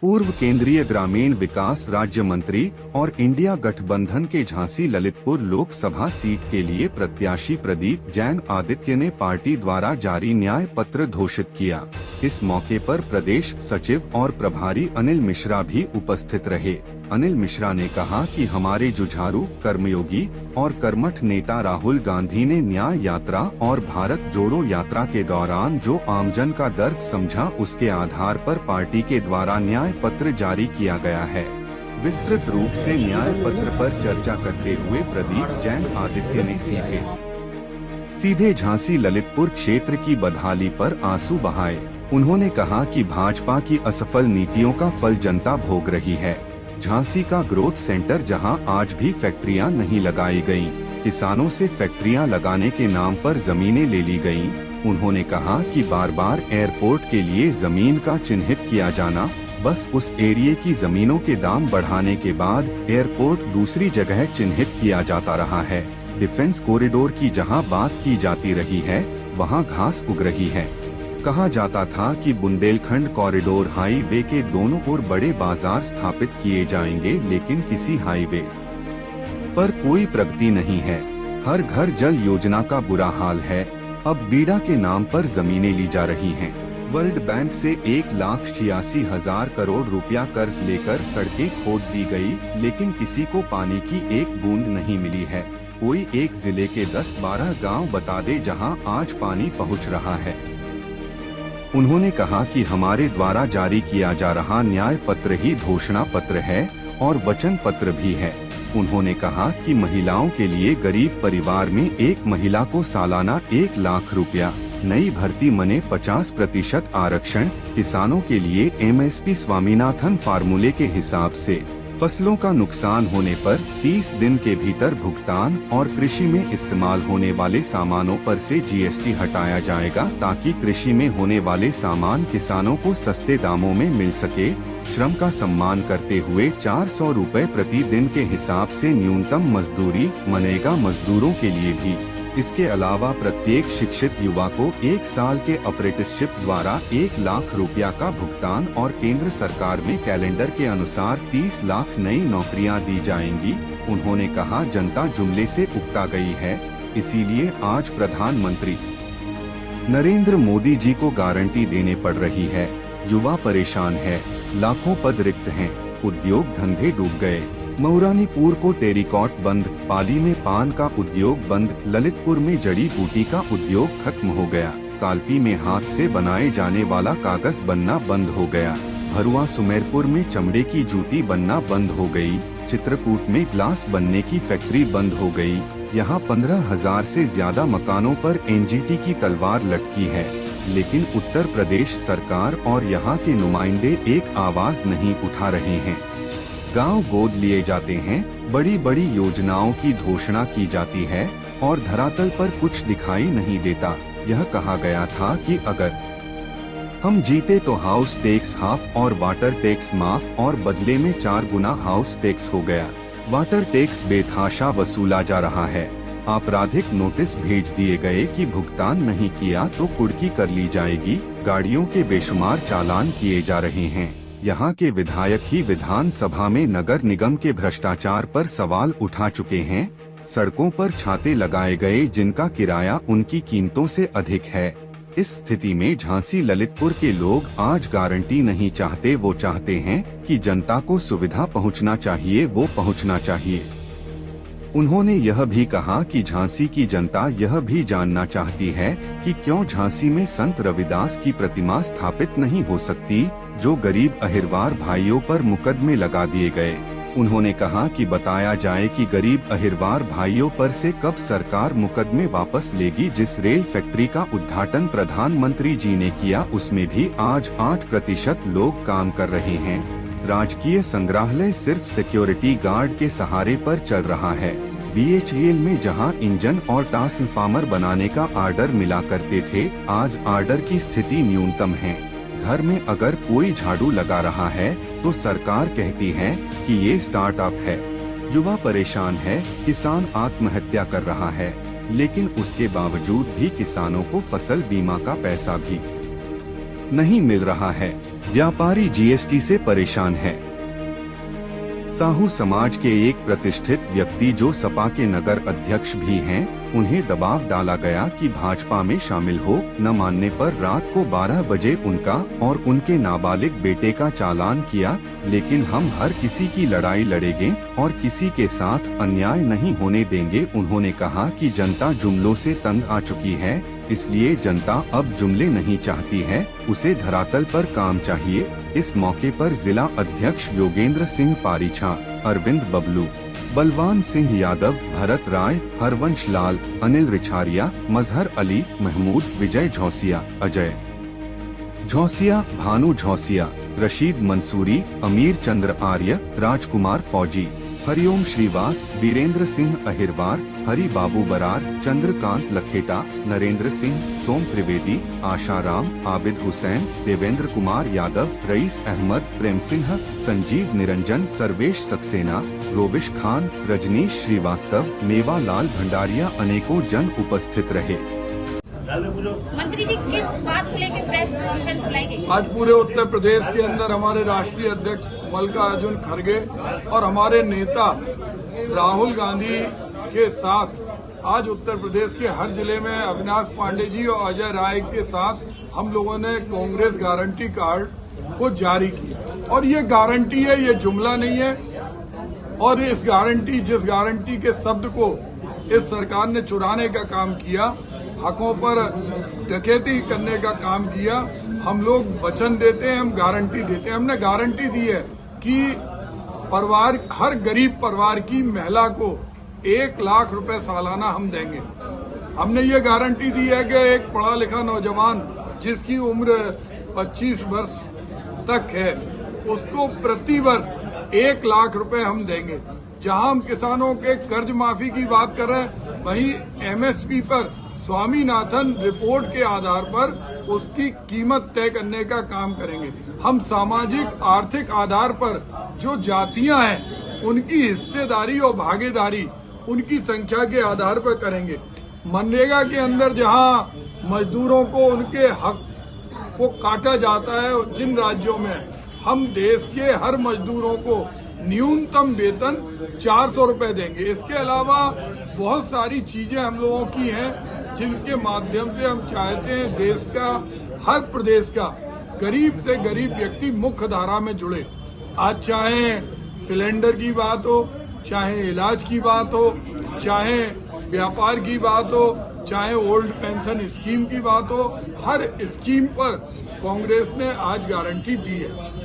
पूर्व केंद्रीय ग्रामीण विकास राज्य मंत्री और इंडिया गठबंधन के झांसी ललितपुर लोकसभा सीट के लिए प्रत्याशी प्रदीप जैन आदित्य ने पार्टी द्वारा जारी न्याय पत्र घोषित किया। इस मौके पर प्रदेश सचिव और प्रभारी अनिल मिश्रा भी उपस्थित रहे। अनिल मिश्रा ने कहा कि हमारे जुझारू, कर्मयोगी और कर्मठ नेता राहुल गांधी ने न्याय यात्रा और भारत जोड़ो यात्रा के दौरान जो आमजन का दर्द समझा, उसके आधार पर पार्टी के द्वारा न्याय पत्र जारी किया गया है। विस्तृत रूप से न्याय पत्र पर चर्चा करते हुए प्रदीप जैन आदित्य ने सीधे झांसी ललितपुर क्षेत्र की बदहाली पर आंसू बहाए। उन्होंने कहा कि भाजपा की असफल नीतियों का फल जनता भोग रही है। झांसी का ग्रोथ सेंटर जहां आज भी फैक्ट्रियां नहीं लगाई गयी, किसानों से फैक्ट्रियां लगाने के नाम पर जमीनें ले ली गयीं। उन्होंने कहा कि बार बार एयरपोर्ट के लिए जमीन का चिन्हित किया जाना, बस उस एरिया की जमीनों के दाम बढ़ाने के बाद एयरपोर्ट दूसरी जगह चिन्हित किया जाता रहा है। डिफेंस कॉरिडोर की जहां बात की जाती रही है, वहां घास उग रही है। कहा जाता था कि बुंदेलखंड कॉरिडोर हाईवे के दोनों ओर बड़े बाजार स्थापित किए जाएंगे, लेकिन किसी हाईवे पर कोई प्रगति नहीं है। हर घर जल योजना का बुरा हाल है। अब बीड़ा के नाम पर जमीनें ली जा रही हैं। वर्ल्ड बैंक से 1,86,000 करोड़ रुपया कर्ज लेकर सड़कें खोद दी गई, लेकिन किसी को पानी की एक बूंद नहीं मिली है। कोई एक जिले के 10-12 गांव बता दे जहां आज पानी पहुंच रहा है। उन्होंने कहा कि हमारे द्वारा जारी किया जा रहा न्याय पत्र ही घोषणा पत्र है और वचन पत्र भी है। उन्होंने कहा कि महिलाओं के लिए गरीब परिवार में एक महिला को सालाना 1 लाख रुपया, नई भर्ती मने 50% आरक्षण, किसानों के लिए MSP स्वामीनाथन फार्मूले के हिसाब से फसलों का नुकसान होने पर 30 दिन के भीतर भुगतान और कृषि में इस्तेमाल होने वाले सामानों पर से GST हटाया जाएगा, ताकि कृषि में होने वाले सामान किसानों को सस्ते दामों में मिल सके। श्रम का सम्मान करते हुए 400 रुपए प्रति दिन के हिसाब से न्यूनतम मजदूरी, मनरेगा मजदूरों के लिए भी। इसके अलावा प्रत्येक शिक्षित युवा को 1 साल के अप्रेंटिसशिप द्वारा 1 लाख रुपया का भुगतान और केंद्र सरकार में कैलेंडर के अनुसार 30 लाख नई नौकरियां दी जाएंगी। उन्होंने कहा जनता जुमले से उकता गई है, इसीलिए आज प्रधानमंत्री नरेंद्र मोदी जी को गारंटी देने पड़ रही है। युवा परेशान है, लाखों पद रिक्त हैं, उद्योग धंधे डूब गए। मऊरानीपुर को टेरिकॉट बंद, पाली में पान का उद्योग बंद, ललितपुर में जड़ी बूटी का उद्योग खत्म हो गया, कालपी में हाथ से बनाए जाने वाला कागज बनना बंद हो गया, भरुआ सुमेरपुर में चमड़े की जूती बनना बंद हो गई, चित्रकूट में ग्लास बनने की फैक्ट्री बंद हो गई। यहाँ 15,000 से ज्यादा मकानों पर NGT की तलवार लटकी है, लेकिन उत्तर प्रदेश सरकार और यहाँ के नुमाइंदे एक आवाज नहीं उठा रहे हैं। गांव गोद लिए जाते हैं, बड़ी बड़ी योजनाओं की घोषणा की जाती है और धरातल पर कुछ दिखाई नहीं देता। यह कहा गया था कि अगर हम जीते तो हाउस टैक्स हाफ और वाटर टैक्स माफ, और बदले में 4 गुना हाउस टैक्स हो गया। वाटर टैक्स बेतहाशा वसूला जा रहा है। आपराधिक नोटिस भेज दिए गए कि भुगतान नहीं किया तो कुर्की कर ली जाएगी। गाड़ियों के बेशुमार चालान किए जा रहे हैं। यहाँ के विधायक ही विधानसभा में नगर निगम के भ्रष्टाचार पर सवाल उठा चुके हैं। सड़कों पर छाते लगाए गए जिनका किराया उनकी कीमतों से अधिक है। इस स्थिति में झांसी ललितपुर के लोग आज गारंटी नहीं चाहते, वो चाहते हैं कि जनता को सुविधा पहुँचना चाहिए, वो पहुँचना चाहिए। उन्होंने यह भी कहा कि झांसी की जनता यह भी जानना चाहती है कि क्यों झांसी में संत रविदास की प्रतिमा स्थापित नहीं हो सकती, जो गरीब अहिरवार भाइयों पर मुकदमे लगा दिए गए। उन्होंने कहा कि बताया जाए कि गरीब अहिरवार भाइयों पर से कब सरकार मुकदमे वापस लेगी। जिस रेल फैक्ट्री का उद्घाटन प्रधानमंत्री जी ने किया, उसमें भी आज 8% लोग काम कर रहे हैं। राजकीय संग्रहालय सिर्फ सिक्योरिटी गार्ड के सहारे पर चल रहा है। BHEL में जहां इंजन और ट्रांसफार्मर बनाने का ऑर्डर मिला करते थे, आज ऑर्डर की स्थिति न्यूनतम है। घर में अगर कोई झाड़ू लगा रहा है तो सरकार कहती है कि ये स्टार्टअप है। युवा परेशान है, किसान आत्महत्या कर रहा है, लेकिन उसके बावजूद भी किसानों को फसल बीमा का पैसा भी नहीं मिल रहा है। व्यापारी जीएसटी से परेशान है। साहू समाज के एक प्रतिष्ठित व्यक्ति जो सपा के नगर अध्यक्ष भी हैं, उन्हें दबाव डाला गया कि भाजपा में शामिल हो। न मानने पर रात को 12 बजे उनका और उनके नाबालिग बेटे का चालान किया। लेकिन हम हर किसी की लड़ाई लड़ेंगे और किसी के साथ अन्याय नहीं होने देंगे। उन्होंने कहा कि जनता जुमलों से तंग आ चुकी है, इसलिए जनता अब जुमले नहीं चाहती है, उसे धरातल पर काम चाहिए। इस मौके पर जिला अध्यक्ष योगेंद्र सिंह पारीछा, अरविंद बबलू, बलवान सिंह यादव, भरत राय, हरवंश लाल, अनिल रिछारिया, मजहर अली, महमूद, विजय झौसिया, अजय झौसिया, भानु झौसिया, रशीद मंसूरी, अमीर चंद्र आर्य, राजकुमार फौजी, हरिओम श्रीवास, वीरेंद्र सिंह अहिरवार, हरि बाबू बरार, चंद्रकांत लखेटा, नरेंद्र सिंह, सोम त्रिवेदी, आशाराम, आबिद हुसैन, देवेंद्र कुमार यादव, रईस अहमद, प्रेम सिंह, संजीव निरंजन, सर्वेश सक्सेना, रोबिश खान, रजनीश श्रीवास्तव, मेवालाल भंडारिया अनेकों जन उपस्थित रहे। मंत्री जी, किस बात को लेकर प्रेस कॉन्फ्रेंस बुलाई गई? आज पूरे उत्तर प्रदेश के अंदर हमारे राष्ट्रीय अध्यक्ष मल्लिकार्जुन खड़गे और हमारे नेता राहुल गांधी के साथ आज उत्तर प्रदेश के हर जिले में अविनाश पांडे जी और अजय राय के साथ हम लोगों ने कांग्रेस गारंटी कार्ड को जारी किया। और ये गारंटी है, ये जुमला नहीं है। और जिस गारंटी के शब्द को इस सरकार ने चुराने का काम किया, हकों पर डकैती करने का काम किया, हम लोग वचन देते हैं, हम गारंटी देते हैं। हमने गारंटी दी है कि हर गरीब परिवार की महिला को 1 लाख रुपए सालाना हम देंगे। हमने ये गारंटी दी है कि एक पढ़ा लिखा नौजवान जिसकी उम्र 25 वर्ष तक है, उसको प्रति वर्ष 1 लाख रुपए हम देंगे। जहां हम किसानों के कर्ज माफी की बात कर रहे हैं, वहीं एमएसपी पर स्वामीनाथन रिपोर्ट के आधार पर उसकी कीमत तय करने का काम करेंगे। हम सामाजिक आर्थिक आधार पर जो जातियां हैं, उनकी हिस्सेदारी और भागीदारी उनकी संख्या के आधार पर करेंगे। मनरेगा के अंदर जहां मजदूरों को उनके हक को काटा जाता है, जिन राज्यों में हम देश के हर मजदूरों को न्यूनतम वेतन 400 रुपए देंगे। इसके अलावा बहुत सारी चीजें हम लोगों की हैं जिनके माध्यम से हम चाहते हैं देश का, हर प्रदेश का गरीब से गरीब व्यक्ति मुख्य धारा में जुड़े। आज चाहे सिलेंडर की बात हो, चाहे इलाज की बात हो, चाहे व्यापार की बात हो, चाहे ओल्ड पेंशन स्कीम की बात हो, हर स्कीम पर कांग्रेस ने आज गारंटी दी है।